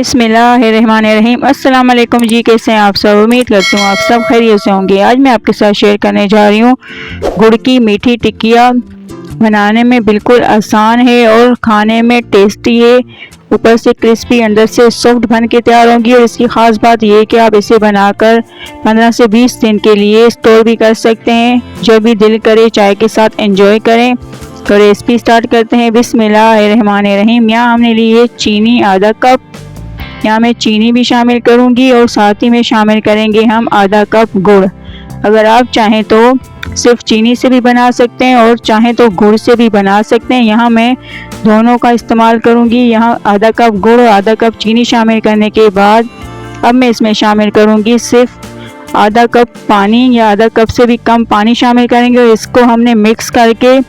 बिस्मिल्लाहिर्रहमानिर्रहीम। अस्सलाम वालेकुम जी, कैसे हैं आप सब। उम्मीद करती हूँ आप सब खैरियत से होंगे। आज मैं आपके साथ शेयर करने जा रही हूँ गुड़ की मीठी टिक्किया। बनाने में बिल्कुल आसान है और खाने में टेस्टी है। ऊपर से क्रिस्पी, अंदर से सॉफ्ट बन के तैयार होंगी। और इसकी ख़ास बात ये है कि आप इसे बनाकर 15 से 20 दिन के लिए स्टोर भी कर सकते हैं। जब भी दिल करे चाय के साथ एंजॉय करें। तो रेसिपी स्टार्ट करते हैं। बिस्मिल्लाहिर्रहमानिर्रहीम। यहाँ हमने ली है चीनी आधा कप। यहाँ मैं चीनी भी शामिल करूँगी और साथ ही में शामिल करेंगे हम आधा कप गुड़। अगर आप चाहें तो सिर्फ चीनी से भी बना सकते हैं और चाहें तो गुड़ से भी बना सकते हैं। यहाँ मैं दोनों का इस्तेमाल करूँगी। यहाँ आधा कप गुड़ और आधा कप चीनी शामिल करने के बाद अब मैं इसमें शामिल करूँगी सिर्फ आधा कप पानी, या आधा कप से भी कम पानी शामिल करेंगे। और इसको हमने मिक्स करके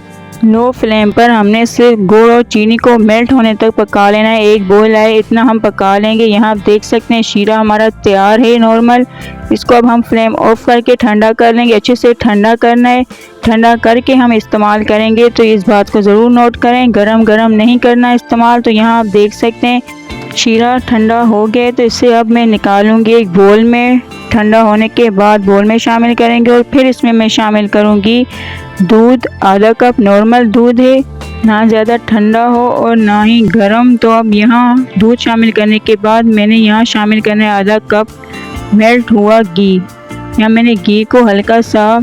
लो फ्लेम पर हमने सिर्फ गुड़ और चीनी को मेल्ट होने तक पका लेना है। एक बॉईल आए इतना हम पका लेंगे। यहाँ आप देख सकते हैं शीरा हमारा तैयार है नॉर्मल। इसको अब हम फ्लेम ऑफ करके ठंडा कर लेंगे। अच्छे से ठंडा करना है, ठंडा करके हम इस्तेमाल करेंगे। तो इस बात को ज़रूर नोट करें, गरम गरम नहीं करना इस्तेमाल। तो यहाँ आप देख सकते हैं शीरा ठंडा हो गया। तो इसे अब मैं निकालूंगी एक बोल में। ठंडा होने के बाद बोल में शामिल करेंगे और फिर इसमें मैं शामिल करूंगी दूध। आधा कप नॉर्मल दूध है, ना ज़्यादा ठंडा हो और ना ही गर्म। तो अब यहाँ दूध शामिल करने के बाद मैंने यहाँ शामिल करना है आधा कप मेल्ट हुआ घी। यहाँ मैंने घी को हल्का सा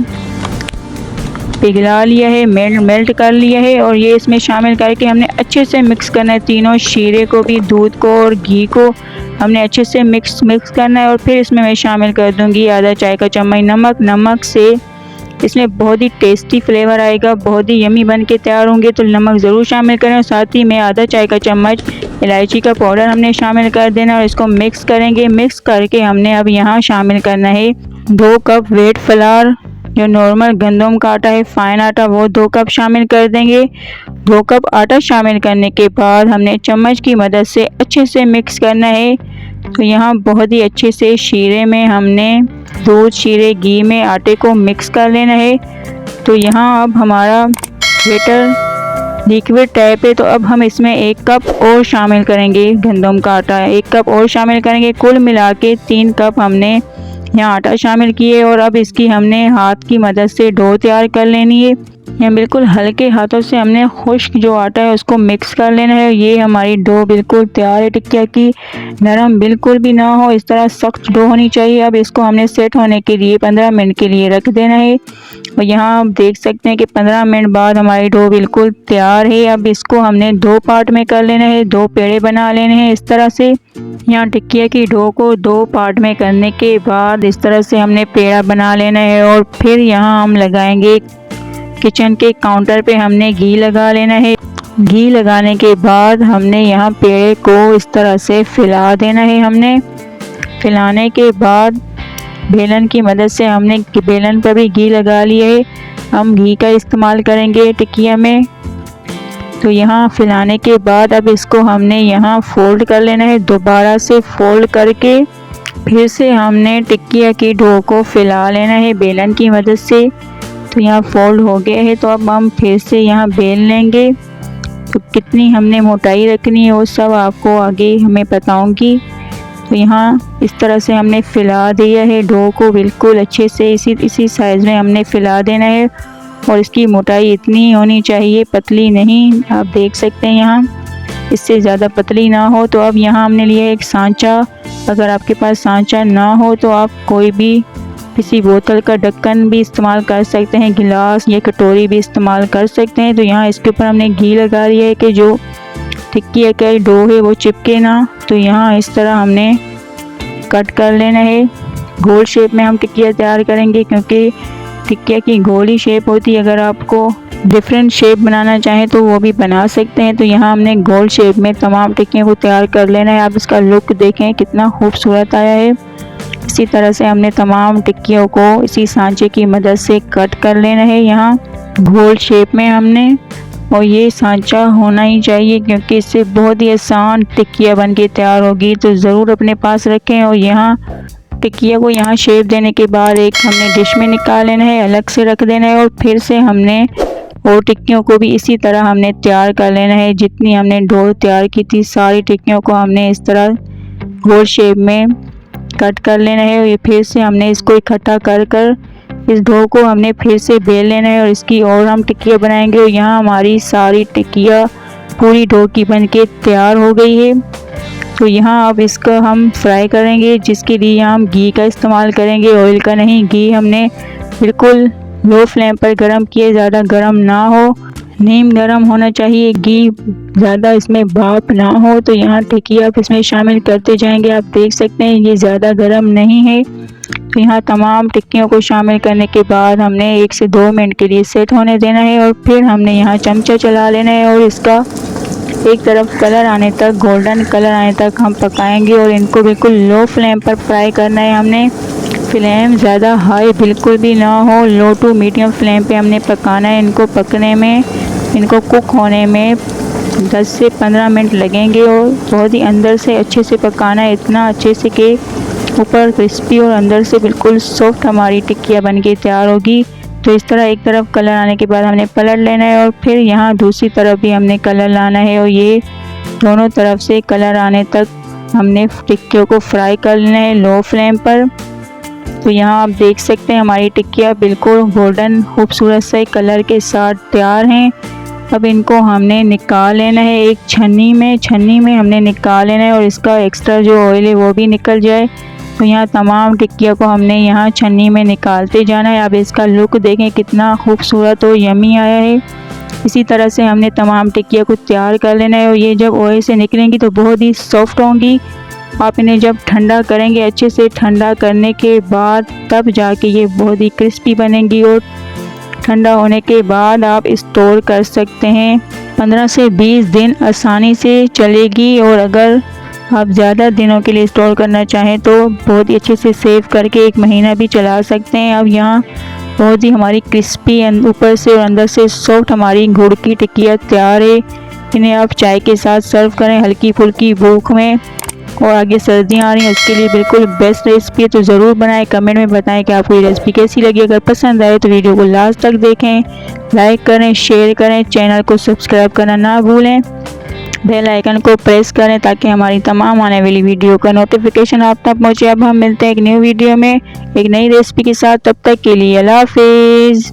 पिघला लिया है, मेल्ट कर लिया है। और ये इसमें शामिल करके हमने अच्छे से मिक्स करना है। तीनों शीरे को भी, दूध को और घी को हमने अच्छे से मिक्स करना है। और फिर इसमें मैं शामिल कर दूंगी आधा चाय का चम्मच नमक। नमक से इसमें बहुत ही टेस्टी फ्लेवर आएगा, बहुत ही यमी बन के तैयार होंगे। तो नमक ज़रूर शामिल करें। और साथ ही में आधा चाय का चम्मच इलायची का पाउडर हमने शामिल कर देना और इसको मिक्स करेंगे। मिक्स करके हमने अब यहाँ शामिल करना है 2 कप व्हीट फ्लावर। जो नॉर्मल गंदम का आटा है, फाइन आटा, वो 2 कप शामिल कर देंगे। 2 कप आटा शामिल करने के बाद हमने चम्मच की मदद से अच्छे से मिक्स करना है। तो यहाँ बहुत ही अच्छे से शीरे में हमने दूध, शीरे, घी में आटे को मिक्स कर लेना है। तो यहाँ अब हमारा बैटर लिक्विड टाइप है। तो अब हम इसमें 1 कप और शामिल करेंगे गंदम का आटा, 1 कप और शामिल करेंगे। कुल मिला के 3 कप हमने यहाँ आटा शामिल किए। और अब इसकी हमने हाथ की मदद से डो तैयार कर लेनी है। यहाँ बिल्कुल हल्के हाथों से हमने खुश्क जो आटा है उसको मिक्स कर लेना है। ये हमारी डो बिल्कुल तैयार है टिक्किया की। नरम बिल्कुल भी ना हो, इस तरह सख्त डो होनी चाहिए। अब इसको हमने सेट होने के लिए 15 मिनट के लिए रख देना है। और यहाँ आप देख सकते हैं कि 15 मिनट बाद हमारी डो बिल्कुल तैयार है। अब इसको हमने 2 पार्ट में कर लेना है, 2 पेड़े बना लेने हैं इस तरह से। यहाँ टिक्किया की डो को 2 पार्ट में करने के बाद इस तरह से हमने पेड़ा बना लेना है। और फिर यहाँ हम लगाएंगे किचन के काउंटर पे हमने घी लगा लेना है। घी लगाने के बाद हमने यहाँ पेड़े को इस तरह से फैला देना है। हमने फैलाने के बाद बेलन की मदद से हमने बेलन पर भी घी लगा लिया है। हम घी का इस्तेमाल करेंगे टिक्किया में। तो यहाँ फैलाने के बाद अब इसको हमने यहाँ फोल्ड कर लेना है। दोबारा से फोल्ड करके फिर से हमने टिक्किया की डो को फैला लेना है बेलन की मदद से। तो यहाँ फोल्ड हो गया है। तो अब हम फिर से यहाँ बेल लेंगे। तो कितनी हमने मोटाई रखनी है वो सब आपको आगे हमें बताऊंगी। तो यहाँ इस तरह से हमने फैला दिया है डो को बिल्कुल अच्छे से। इसी साइज़ में हमने फैला देना है। और इसकी मोटाई इतनी होनी चाहिए, पतली नहीं। आप देख सकते हैं यहाँ इससे ज़्यादा पतली ना हो। तो अब यहाँ हमने लिया एक सांचा। अगर आपके पास सांचा ना हो तो आप कोई भी किसी बोतल का ढक्कन भी इस्तेमाल कर सकते हैं, गिलास या कटोरी भी इस्तेमाल कर सकते हैं। तो यहाँ इसके ऊपर हमने घी लगा दिया है कि जो टिक्किया का डो है वो चिपके ना। तो यहाँ इस तरह हमने कट कर लेना है। गोल शेप में हम टिक्किया तैयार करेंगे क्योंकि टिक्किया की गोल ही शेप होती है। अगर आपको डिफरेंट शेप बनाना चाहें तो वो भी बना सकते हैं। तो यहाँ हमने गोल शेप में तमाम टिक्कियों को तैयार कर लेना है। आप इसका लुक देखें कितना खूबसूरत आया है। इसी तरह से हमने तमाम टिक्कियों को इसी सांचे की मदद से कट कर लेना है यहाँ गोल शेप में हमने। और ये सांचा होना ही चाहिए क्योंकि इससे बहुत ही आसान टिक्किया बन के तैयार होगी। तो ज़रूर अपने पास रखें। और यहाँ टिक्किया को यहाँ शेप देने के बाद एक हमने डिश में निकाल लेना है, अलग से रख देना है। और फिर से हमने और टिक्कियों को भी इसी तरह हमने तैयार कर लेना है। जितनी हमने डो तैयार की थी सारी टिक्कियों को हमने इस तरह गोल शेप में कट कर लेना है। और ये फिर से हमने इसको इकट्ठा कर कर इस डो को हमने फिर से बेल लेना है और इसकी और हम टिक्कियाँ बनाएंगे। और यहाँ हमारी सारी टिक्कियाँ पूरी डो की बनके तैयार हो गई है। तो यहाँ अब इसका हम फ्राई करेंगे, जिसके लिए हम घी का इस्तेमाल करेंगे, ऑयल का नहीं। घी हमने बिल्कुल लो फ्लेम पर गरम किए, ज़्यादा गरम ना हो, नीम गरम होना चाहिए, घी ज़्यादा इसमें भाप ना हो। तो यहाँ टिक्की आप इसमें शामिल करते जाएंगे। आप देख सकते हैं ये ज़्यादा गरम नहीं है। तो यहाँ तमाम टिक्कियों को शामिल करने के बाद हमने 1 से 2 मिनट के लिए सेट होने देना है। और फिर हमने यहाँ चमचा चला लेना है और इसका एक तरफ कलर आने तक, गोल्डन कलर आने तक हम पकाएंगे। और इनको बिल्कुल लो फ्लेम पर फ्राई करना है हमने। फ्लेम ज़्यादा हाई बिल्कुल भी ना हो, लो टू मीडियम फ्लेम पे हमने पकाना है। इनको पकने में, इनको कुक होने में 10 से 15 मिनट लगेंगे। और बहुत ही अंदर से अच्छे से पकाना है, इतना अच्छे से कि ऊपर क्रिस्पी और अंदर से बिल्कुल सॉफ्ट हमारी टिक्कियाँ बन के तैयार होगी। तो इस तरह एक तरफ कलर आने के बाद हमने पलट लेना है और फिर यहाँ दूसरी तरफ भी हमने कलर लाना है। और ये दोनों तरफ से कलर आने तक हमने टिक्कियों को फ्राई कर लेना है लो फ्लेम पर। तो यहाँ आप देख सकते हैं हमारी टिक्कियाँ बिल्कुल गोल्डन खूबसूरत से कलर के साथ तैयार हैं। अब इनको हमने निकाल लेना है एक छन्नी में हमने निकाल लेना है और इसका एक्स्ट्रा जो ऑयल है वो भी निकल जाए। तो यहाँ तमाम टिक्कियों को हमने यहाँ छन्नी में निकालते जाना है। अब इसका लुक देखें कितना खूबसूरत और यमी आया है। इसी तरह से हमने तमाम टिक्कियों को तैयार कर लेना है। और ये जब ऑयल से निकलेंगी तो बहुत ही सॉफ्ट होंगी। आप इन्हें जब ठंडा करेंगे, अच्छे से ठंडा करने के बाद, तब जाके ये बहुत ही क्रिस्पी बनेंगी। और ठंडा होने के बाद आप स्टोर कर सकते हैं, 15 से 20 दिन आसानी से चलेगी। और अगर आप ज़्यादा दिनों के लिए स्टोर करना चाहें तो बहुत ही अच्छे से सेव करके 1 महीना भी चला सकते हैं। अब यहाँ बहुत ही हमारी क्रिस्पी ऊपर से और अंदर से सॉफ्ट हमारी गुड़ की टिक्कियाँ तैयार है। इन्हें आप चाय के साथ सर्व करें हल्की फुल्की भूख में। और आगे सर्दियाँ आ रही हैं, उसके लिए बिल्कुल बेस्ट रेसिपी है। तो ज़रूर बनाएं, कमेंट में बताएं कि आपको ये रेसिपी कैसी लगी। अगर पसंद आए तो वीडियो को लास्ट तक देखें, लाइक करें, शेयर करें, चैनल को सब्सक्राइब करना ना भूलें, बेल आइकन को प्रेस करें ताकि हमारी तमाम आने वाली वीडियो का नोटिफिकेशन आप तक पहुँचे। अब हम मिलते हैं एक न्यू वीडियो में एक नई रेसिपी के साथ। तब तक के लिए अल्लाह हाफिज़।